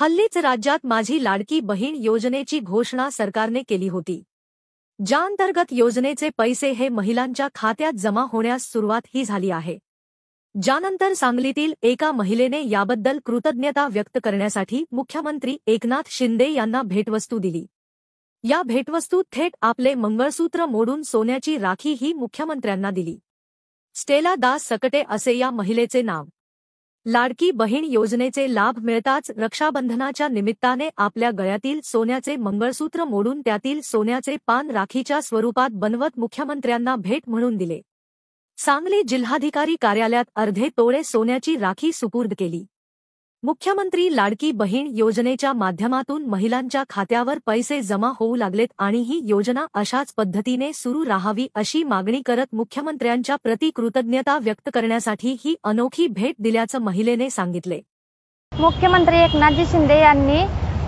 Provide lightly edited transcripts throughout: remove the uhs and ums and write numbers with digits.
हल्लीच राज्यात माझी लाडकी बहीण योजनेची घोषणा सरकारने केली होती, ज्याअंतर्गत योजनेचे पैसे हे महिलांच्या खात्यात जमा होण्यास सुरुवात ही झाली आहे। ज्यानंतर सांगलीतील एका महिलेने याबद्दल कृतज्ञता व्यक्त करण्यासाठी मुख्यमंत्री एकनाथ शिंदे यांना भेटवस्तू दिली। या भेटवस्तूत थेट आपले मंगळसूत्र मोडून सोन्याची राखी ही मुख्यमंत्र्यांना दिली। स्टेला दास सकटे असे या महिलेचे नाव। लाडकी बहीण योजनेचे लाभ मिळताच रक्षाबंधनाच्या निमित्ताने आपल्या गळ्यातील सोन्याचे मंगळसूत्र मोडून त्यातील सोन्याचे पान राखीच्या स्वरूपात बनवत मुख्यमंत्र्यांना भेट म्हणून दिले। सांगली जिल्हाधिकारी कार्यालयात अर्धे तोळे सोन्याची राखी सुपूर्द केली। मुख्यमंत्री लाडकी बहीण योजनेच्या माध्यमातून महिलांच्या खात्यावर पैसे जमा होऊ लागलेत आणि ही योजना अशाच पद्धतीने सुरू राहावी अशी मागणी करत मुख्यमंत्र्यांच्या प्रति कृतज्ञता व्यक्त करण्यासाठी ही अनोखी भेट दिल्याचं महिलेने सांगितले। मुख्यमंत्री एकनाथजी शिंदे यांनी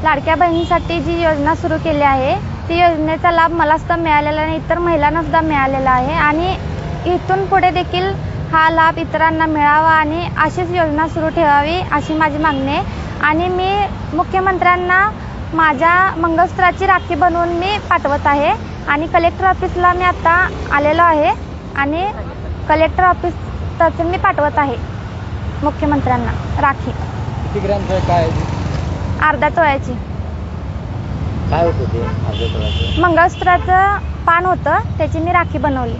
लाडक्या बहिणीसाठी जी योजना सुरू केली आहे ती योजनेचा लाभ मला सुद्धा मिळालेला आणि इतर महिलांना सुद्धा मिळालेला आहे आणि इथून पुढे देखील हा लाभ इतरांना मिळावा आणि अशीच योजना सुरू ठेवावी अशी माझी मागणी आहे। आणि मी मुख्यमंत्र्यांना माझ्या मंगळसूत्राची राखी बनवून मी पाठवत आहे आणि कलेक्टर ऑफिसला मी आता आलेलो आहे आणि कलेक्टर ऑफिसतर्फे मी पाठवत आहे मुख्यमंत्र्यांना राखी। किती ग्रॅमचं काय अर्ध्या तोळ्याची। काय होतं ते अर्ध्या तोळ्याचं? मंगळसूत्राचं पान होतं, त्याची मी राखी बनवली।